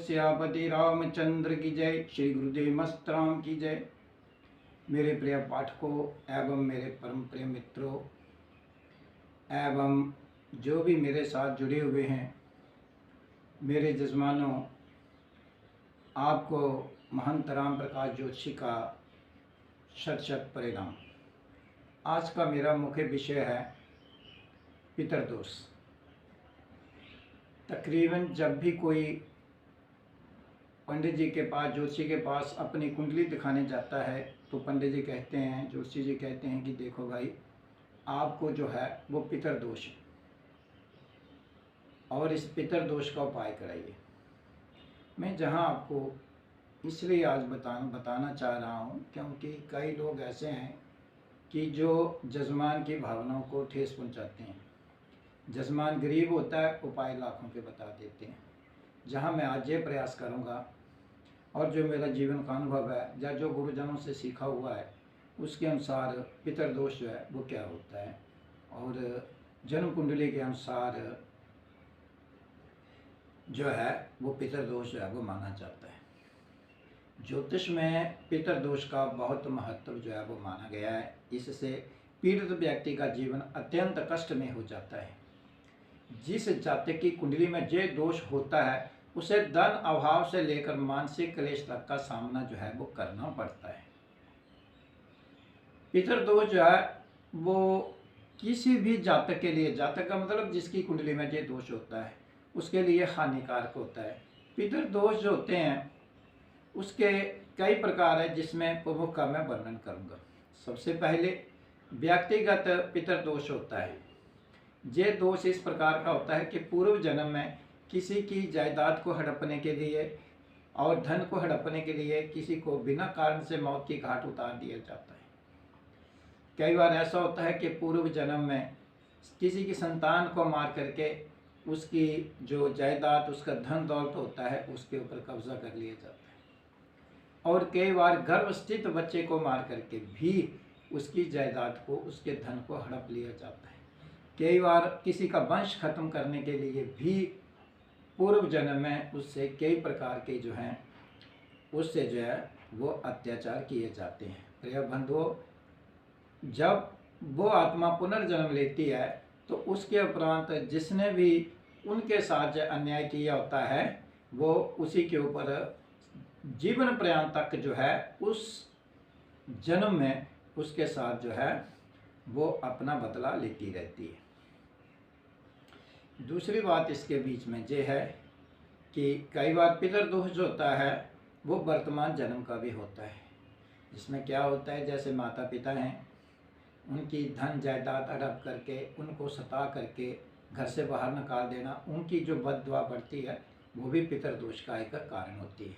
सियापति रामचंद्र की जय। श्री गुरुदेव मस्त राम की जय। मेरे प्रिय पाठकों एवं मेरे परम प्रिय मित्रों एवं जो भी मेरे साथ जुड़े हुए हैं, मेरे जजमानों, आपको महंत राम प्रकाश जोशी का शत शत परिणाम। आज का मेरा मुख्य विषय है पितृदोष। तकरीबन जब भी कोई पंडित जी के पास, जोशी के पास अपनी कुंडली दिखाने जाता है तो पंडित जी कहते हैं, जोशी जी कहते हैं कि देखो भाई, आपको जो है वो पितृदोष है और इस पितृदोष का उपाय कराइए। मैं जहां आपको इसलिए आज बताना चाह रहा हूं क्योंकि कई लोग ऐसे हैं कि जो जजमान की भावनाओं को ठेस पहुंचाते हैं। जजमान गरीब होता है, उपाय लाखों के बता देते हैं। जहां मैं आज ये प्रयास करूंगा और जो मेरा जीवन का अनुभव है या जो गुरुजनों से सीखा हुआ है उसके अनुसार पितृदोष जो है वो क्या होता है और जन्म कुंडली के अनुसार जो है वो पितृदोष जो है वो माना जाता है। ज्योतिष में पितृदोष का बहुत महत्व जो है वो माना गया है। इससे पीड़ित व्यक्ति का जीवन अत्यंत कष्ट में हो जाता है। जिस जातक की कुंडली में ये दोष होता है उसे धन अभाव से लेकर मानसिक क्लेश तक का सामना जो है वो करना पड़ता है। पितृदोष जो है वो किसी भी जातक के लिए, जातक का मतलब जिसकी कुंडली में ये दोष होता है, उसके लिए हानिकारक होता है। पितृदोष जो होते हैं उसके कई प्रकार है, जिसमें प्रमुख का मैं वर्णन करूंगा। सबसे पहले व्यक्तिगत पितृदोष होता है। ये दोष इस प्रकार का होता है कि पूर्व जन्म में किसी की जायदाद को हड़पने के लिए और धन को हड़पने के लिए किसी को बिना कारण से मौत की घाट उतार दिया जाता है। कई बार ऐसा होता है कि पूर्व जन्म में किसी की संतान को मार करके उसकी जो जायदाद, उसका धन दौलत होता है, उसके ऊपर कब्जा कर लिया जाता है। और कई बार गर्भस्थित बच्चे को मार करके भी उसकी जायदाद को, उसके धन को हड़प लिया जाता है। कई बार किसी का वंश खत्म करने के लिए भी पूर्व जन्म में उससे कई प्रकार के जो हैं उससे जो है वो अत्याचार किए जाते हैं। प्रिय बंधुओं, जब वो आत्मा पुनर्जन्म लेती है तो उसके उपरांत जिसने भी उनके साथ जो अन्याय किया होता है वो उसी के ऊपर जीवन पर्यंत तक जो है उस जन्म में उसके साथ जो है वो अपना बदला लेती रहती है। दूसरी बात इसके बीच में ये है कि कई बार पितृदोष जो होता है वो वर्तमान जन्म का भी होता है। इसमें क्या होता है, जैसे माता पिता हैं, उनकी धन जायदाद हड़प करके, उनको सता करके घर से बाहर निकाल देना, उनकी जो बद्दुआ बढ़ती है वो भी पितृदोष का एक कारण होती है।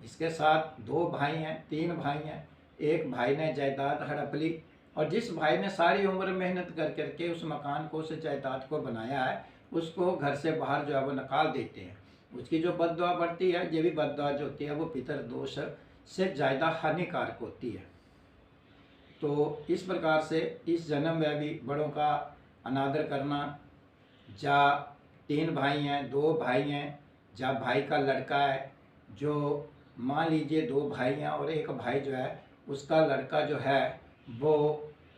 इसके साथ 2 भाई हैं, 3 भाई हैं, एक भाई ने जायदाद हड़प ली और जिस भाई ने सारी उम्र मेहनत कर करके उस मकान को, उस जायदाद को बनाया है, उसको घर से बाहर जो है वो निकाल देते हैं। उसकी जो बद्दुआ बढ़ती है, ये भी बद्दुआ जो होती है वो पितृदोष से ज़्यादा हानिकारक होती है। तो इस प्रकार से इस जन्म में भी बड़ों का अनादर करना, जा 3 भाई हैं, 2 भाई हैं, जा भाई का लड़का है, जो मान लीजिए 2 भाई हैं और एक भाई जो है उसका लड़का जो है वो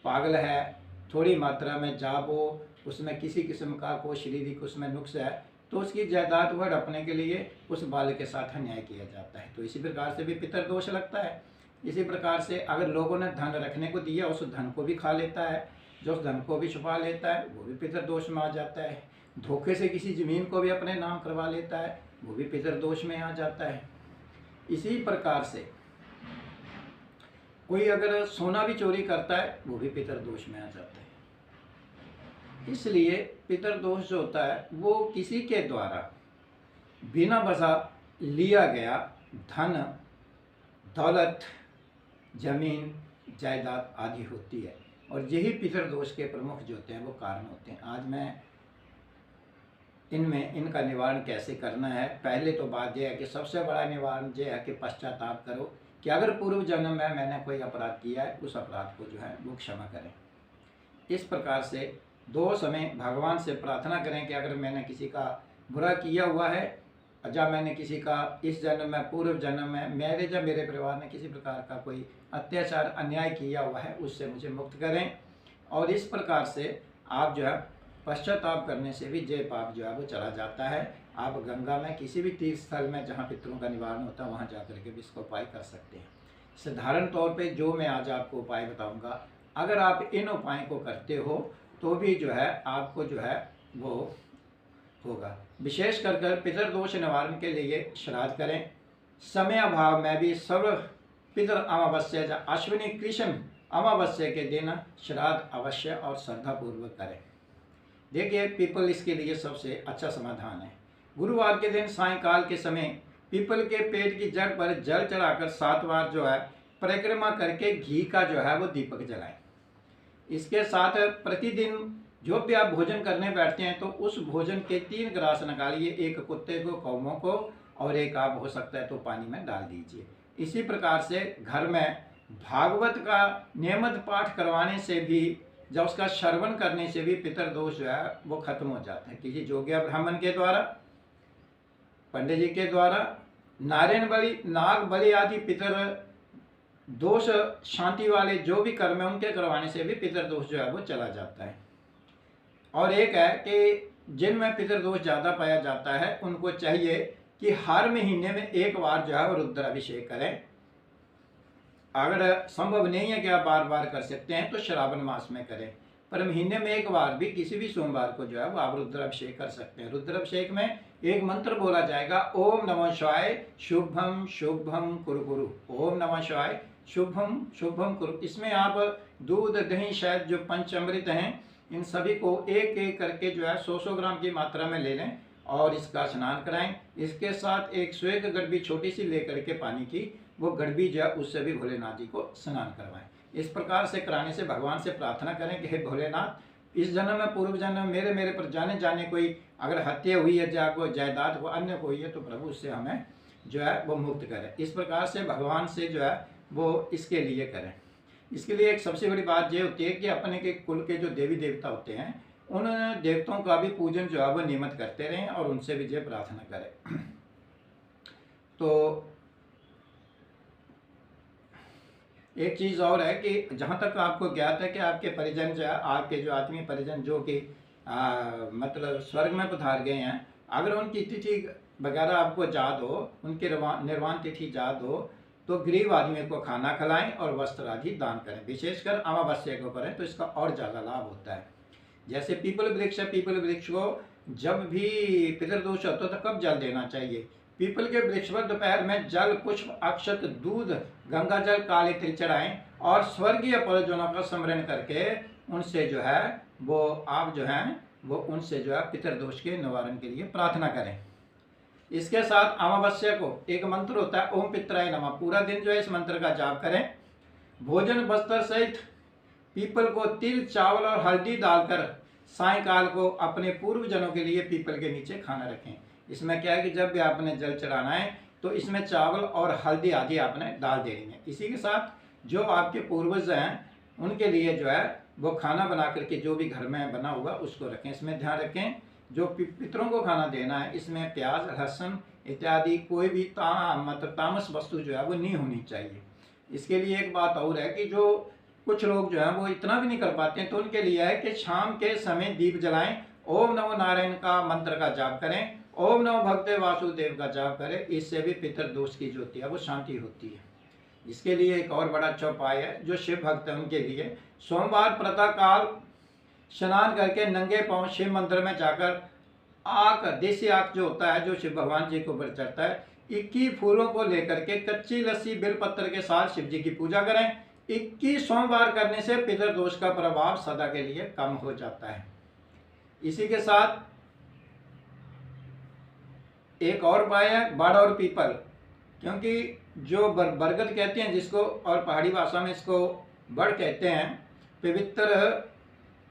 पागल है, थोड़ी मात्रा में जा वो उसमें किसी किस्म का कोई शारीरिक उसमें नुक्स है, तो उसकी जायदाद को हड़पने के लिए उस बालक के साथ अन्याय किया जाता है। तो इसी प्रकार से भी पितृदोष लगता है। इसी प्रकार से अगर लोगों ने धन रखने को दिया, उस धन को भी खा लेता है, जो उस धन को भी छुपा लेता है वो भी पितृदोष में आ जाता है। धोखे से किसी ज़मीन को भी अपने नाम करवा लेता है, वो भी पितृदोष में आ जाता है। इसी प्रकार से कोई अगर सोना भी चोरी करता है वो भी पितृदोष में आ जाता है। इसलिए पितृदोष जो होता है वो किसी के द्वारा बिना वजह लिया गया धन, दौलत, जमीन, जायदाद आदि होती है और यही पितृदोष के प्रमुख जो होते हैं वो कारण होते हैं। आज मैं इनका निवारण कैसे करना है, पहले तो बात यह है कि सबसे बड़ा निवारण यह है कि पश्चाताप करो कि अगर पूर्व जन्म में मैंने कोई अपराध किया है उस अपराध को जो है वो क्षमा करें। इस प्रकार से 2 समय भगवान से प्रार्थना करें कि अगर मैंने किसी का बुरा किया हुआ है जब मैंने किसी का इस जन्म में, पूर्व जन्म में मेरे जब मेरे परिवार ने किसी प्रकार का कोई अत्याचार अन्याय किया हुआ है उससे मुझे मुक्त करें। और इस प्रकार से आप जो है पश्चाताप करने से भी जय पाप जो है वो चला जाता है। आप गंगा में किसी भी तीर्थ स्थल में जहाँ पितरों का निवारण होता है वहाँ जा करके भी इसका उपाय कर सकते हैं। साधारण तौर पे जो मैं आज आपको उपाय बताऊंगा, अगर आप इन उपायों को करते हो तो भी जो है आपको जो है वो होगा। विशेष कर पितृदोष निवारण के लिए श्राद्ध करें। समय अभाव में भी सर्व पितृ अमावस्या या अश्विनी कृष्ण अमावस्या के दिन श्राद्ध अवश्य और श्रद्धापूर्वक करें। देखिए पीपल इसके लिए सबसे अच्छा समाधान है। गुरुवार के दिन सायंकाल के समय पीपल के पेड़ की जड़ पर जल चढ़ाकर 7 बार जो है परिक्रमा करके घी का जो है वो दीपक जलाएं। इसके साथ प्रतिदिन जो भी आप भोजन करने बैठते हैं तो उस भोजन के 3 ग्रास निकालिए, एक कुत्ते को, कौमों को और एक आप हो सकता है तो पानी में डाल दीजिए। इसी प्रकार से घर में भागवत का नियमित पाठ करवाने से भी, जब उसका श्रवण करने से भी पितृदोष जो है वो खत्म हो जाता है। किसी जोगिया ब्राह्मण के द्वारा, पंडित जी के द्वारा नारायण बलि, नाग बलि आदि पितर दोष शांति वाले जो भी कर्म है उनके करवाने से भी पितृदोष जो है वो चला जाता है। और एक है कि जिनमें पितृदोष ज़्यादा पाया जाता है उनको चाहिए कि हर महीने में एक बार जो है वो रुद्राभिषेक करें। अगर संभव नहीं है कि आप बार बार कर सकते हैं तो श्रावण मास में करें, पर महीने में एक बार भी किसी भी सोमवार को जो है वो आप रुद्राभिषेक कर सकते हैं। रुद्राभिषेक में एक मंत्र बोला जाएगा, ओम नमः शिवाय शुभम शुभम कुरु कुरु, ओम नमः शिवाय शुभम शुभम कुरु। इसमें आप दूध, दही, शहद जो पंचामृत हैं इन सभी को एक एक करके जो है 100-100 ग्राम की मात्रा में ले लें और इसका स्नान कराएं। इसके साथ एक स्वेग गड़बी छोटी सी लेकर के पानी की, वो गड़बी जो है उससे भी भोलेनाथ जी को स्नान करवाएं। इस प्रकार से कराने से भगवान से प्रार्थना करें कि हे भोलेनाथ, इस जन्म में, पूर्व जन्म में मेरे पर जाने कोई अगर हत्या हुई है या कोई जायदाद वो अन्य कोई है तो प्रभु उससे हमें जो है वो मुक्त करें। इस प्रकार से भगवान से जो है वो इसके लिए करें। इसके लिए एक सबसे बड़ी बात ये होती है कि अपने के कुल के जो देवी देवता होते हैं उन देवताओं का भी पूजन जो है वो नियमित करते रहें और उनसे भी जो प्रार्थना करें। तो एक चीज़ और है कि जहाँ तक आपको ज्ञात है कि आपके परिजन जो है, आपके जो आत्मीय परिजन जो कि मतलब स्वर्ग में पधार गए हैं, अगर उनकी तिथि वगैरह आपको याद हो, उनकी निर्वाण तिथि याद हो तो गरीब आदमी को खाना खिलाएं और वस्त्र आदि दान करें। विशेषकर अमावस्या को करें तो इसका और ज़्यादा लाभ होता है। जैसे पीपल वृक्ष है, पीपल वृक्ष को जब भी पितृदोष होता है तो कब जल देना चाहिए? पीपल के वृक्ष पर दोपहर में जल, पुष्प, अक्षत, दूध, गंगा जल, काले तिल चढ़ाएं और स्वर्गीय पूर्वजों का स्मरण करके उनसे जो है वो आप जो है वो उनसे जो है पितृदोष के निवारण के लिए प्रार्थना करें। इसके साथ अमावस्या को एक मंत्र होता है, ओम पित्राय नमः। पूरा दिन जो है इस मंत्र का जाप करें। भोजन वस्त्र सहित पीपल को तिल, चावल और हल्दी डालकर सायंकाल को अपने पूर्वजनों के लिए पीपल के नीचे खाना रखें। इसमें क्या है कि जब भी आपने जल चढ़ाना है तो इसमें चावल और हल्दी आदि आपने डाल देनी है। इसी के साथ जो आपके पूर्वज हैं उनके लिए जो है वो खाना बना करके जो भी घर में बना होगा उसको रखें। इसमें ध्यान रखें जो पितरों को खाना देना है इसमें प्याज, लहसुन इत्यादि कोई भी मतलब तामस वस्तु जो है वो नहीं होनी चाहिए। इसके लिए एक बात और है कि जो कुछ लोग जो है वो इतना भी नहीं कर पाते हैं तो उनके लिए है कि शाम के समय दीप जलाएं, ओम नमो नारायण का मंत्र का जाप करें, ओम नमो भगवते वासुदेव का जाप करें। इससे भी पितृदोष की जो होती है वो शांति होती है। इसके लिए एक और बड़ा अच्छा उपाय है जो शिव भक्त है उनके लिए, सोमवार प्रातःकाल स्नान करके नंगे पांव शिव मंदिर में जाकर आक, देसी आक जो होता है जो शिव भगवान जी को ऊपर चढ़ता है, 21 फूलों को लेकर के कच्ची लस्सी बेलपत्र के साथ शिव जी की पूजा करें। 21 सोमवार करने से पितृदोष का प्रभाव सदा के लिए कम हो जाता है। इसी के साथ एक और उपाय है बड़ और पीपल, क्योंकि जो बरगद कहते हैं जिसको और पहाड़ी भाषा में इसको बड़ कहते हैं, पवित्र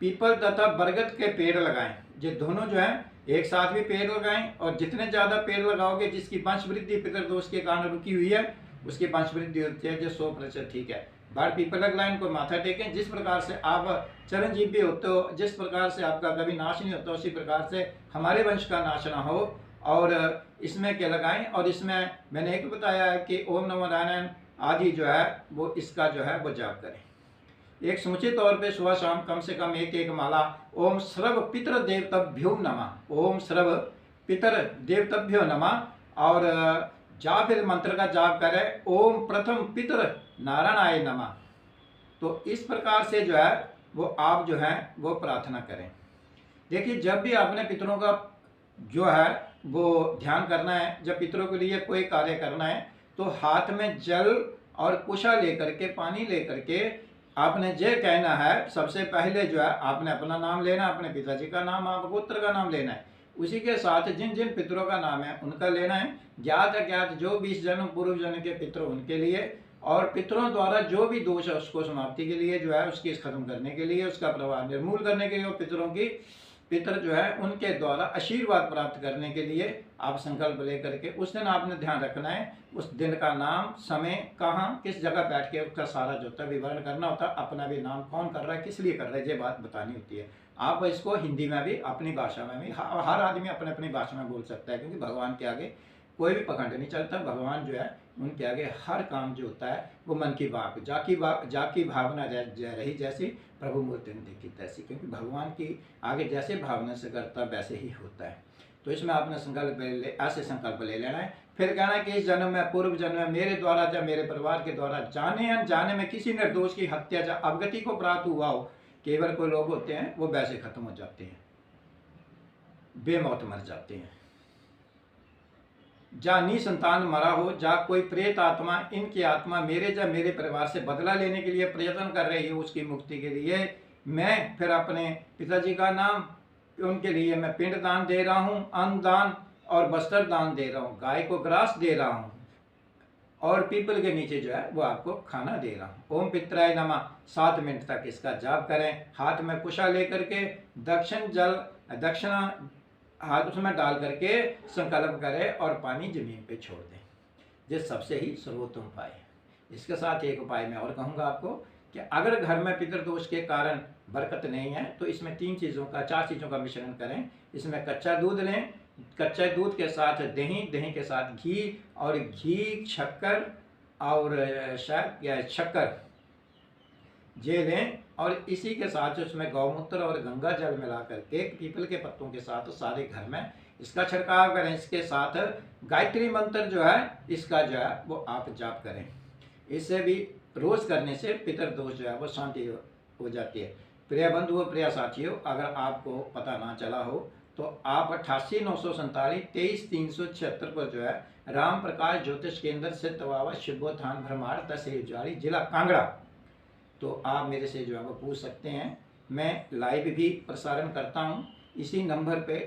पीपल तथा बरगद के पेड़ लगाएं। ये दोनों जो है एक साथ भी पेड़ लगाएं और जितने ज़्यादा पेड़ लगाओगे जिसकी वंश वृद्धि पितृदोष के कारण रुकी हुई है उसकी वंश वृद्धि होती है जो 100% ठीक है। बड़ पीपल लाइन को माथा टेकें। जिस प्रकार से आप चिरंजीवी होते हो, जिस प्रकार से आपका कभी नाश नहीं होता, उसी प्रकार से हमारे वंश का नाश ना हो और इसमें क्या लगाएं। और इसमें मैंने एक बताया है कि ओम नमो नारायण आदि जो है वो इसका जो है वो जाप करें। एक समुचित तौर पे सुबह शाम कम से कम एक एक माला ओम सर्व पितर देवतभ्यो नमः, ओम सर्व पितर देवतभ्यो नमः। और या फिर मंत्र का जाप करें ओम प्रथम पितर नारायणाय नमः। तो इस प्रकार से जो है वो आप जो है वो प्रार्थना करें। देखिए, जब भी आपने पितरों का जो है वो ध्यान करना है, जब पितरों के लिए कोई कार्य करना है, तो हाथ में जल और कुशा लेकर के, पानी लेकर के आपने ये कहना है। सबसे पहले जो है आपने अपना नाम लेना, अपने पिताजी का नाम, आप पुत्र का नाम लेना है। उसी के साथ जिन जिन पितरों का नाम है उनका लेना है। ज्ञात अज्ञात जो 20 जन्म पूर्व जन्म के पितर उनके लिए, और पितरों द्वारा जो भी दोष है उसको समाप्ति के लिए जो है, उसकी खत्म करने के लिए, उसका प्रभाव निर्मूल करने के लिए, और पितरों की पितर जो है उनके द्वारा आशीर्वाद प्राप्त करने के लिए आप संकल्प लेकर के उस दिन आपने ध्यान रखना है। उस दिन का नाम, समय, कहाँ, किस जगह बैठ के उसका सारा जो होता है विवरण करना होता है। अपना भी नाम कौन कर रहा है, किस लिए कर रहा है, ये बात बतानी होती है। आप इसको हिंदी में भी, अपनी भाषा में भी, हर आदमी अपने अपनी भाषा में बोल सकता है, क्योंकि भगवान के आगे कोई भी पखंड नहीं चलता। भगवान जो है उनके आगे हर काम जो होता है वो मन की बात, जाकी भावना रही जैसी प्रभु मूर्ति ने देखी तैसी, क्योंकि भगवान की आगे जैसे भावना से करता वैसे ही होता है। तो इसमें आपने संकल्प ऐसे संकल्प ले लेना है। फिर कहना है कि इस जन्म में, पूर्व जन्म में मेरे द्वारा या मेरे परिवार के द्वारा जाने अनजाने में किसी निर्दोष की हत्या या अवगति को प्राप्त हुआ हो। केवल कोई लोग होते हैं वो वैसे खत्म हो जाते हैं, बेमौत मर जाते हैं। जा निसंतान मरा हो, जा कोई प्रेत आत्मा, इनकी आत्मा मेरे या मेरे परिवार से बदला लेने के लिए प्रयत्न कर रही है, उसकी मुक्ति के लिए मैं फिर अपने पिताजी का नाम, उनके लिए मैं पिंड दान दे रहा हूँ, अन्न दान और वस्त्र दान दे रहा हूँ, गाय को ग्रास दे रहा हूँ, और पीपल के नीचे जो है वो आपको खाना दे रहा हूँ। ओम पितराय नमः 7 मिनट तक इसका जाप करें। हाथ में कुशा लेकर के दक्षिणा हाथ उसमें डाल करके संकल्प करें और पानी जमीन पे छोड़ दें। ये सबसे ही सर्वोत्तम उपाय है। इसके साथ एक उपाय मैं और कहूँगा आपको कि अगर घर में पितृदोष के कारण बरकत नहीं है तो इसमें 4 चीज़ों का मिश्रण करें। इसमें कच्चा दूध लें, कच्चे दूध के साथ दही, दही के साथ घी, और घी, शक्कर और शायद या शक्कर ये लें, और इसी के साथ उसमें गौमूत्र और गंगा जल मिला करके पीपल के पत्तों के साथ सारे घर में इसका छिड़काव करें। इसके साथ गायत्री मंत्र जो है इसका जो है वो आप जाप करें। इससे भी रोज करने से पितर दोष जो है वो शांति हो जाती है। प्रिय बंधुओं, प्रिय साथियों, अगर आपको पता ना चला हो तो आप 88 947 23 376 पर जो है राम प्रकाश ज्योतिष केंद्र से तवावा शिवोत्थान ब्रह्मांड तहसील ज्वारी, जिला कांगड़ा, तो आप मेरे से जो है वो पूछ सकते हैं। मैं लाइव भी प्रसारण करता हूँ इसी नंबर पे,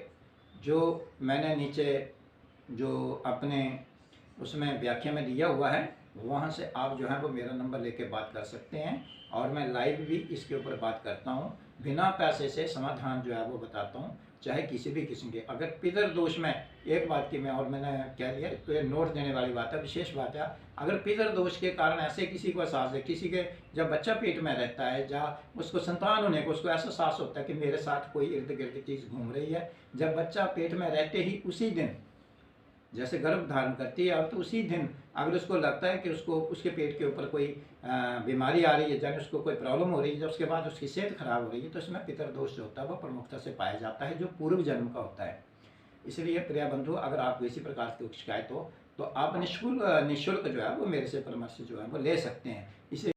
जो मैंने नीचे जो अपने उसमें व्याख्या में दिया हुआ है, वहाँ से आप जो है वो मेरा नंबर लेके बात कर सकते हैं। और मैं लाइव भी इसके ऊपर बात करता हूँ, बिना पैसे से समाधान जो है वो बताता हूँ, चाहे किसी भी किस्म के। अगर पितर दोष में एक बात की मैं और मैंने कह दिया तो ये नोट देने वाली बात है, विशेष बात है। अगर पितर दोष के कारण ऐसे किसी को एहसास है, किसी के जब बच्चा पेट में रहता है या उसको संतान होने को उसको ऐसा एहसास होता है कि मेरे साथ कोई इर्द गिर्द चीज़ घूम रही है, जब बच्चा पेट में रहते ही उसी दिन जैसे गर्भ धारण करती है, और तो उसी दिन अगर उसको लगता है कि उसको उसके पेट के ऊपर कोई बीमारी आ रही है, जब उसको कोई प्रॉब्लम हो रही है, जब उसके बाद उसकी सेहत खराब हो रही है, तो इसमें पितर दोष जो होता है वो प्रमुखता से पाया जाता है, जो पूर्व जन्म का होता है। इसलिए प्रिय बंधु, अगर आपको इसी प्रकार की शिकायत हो तो आप निःशुल्क जो है वो मेरे से परामर्श जो है वो ले सकते हैं। इसे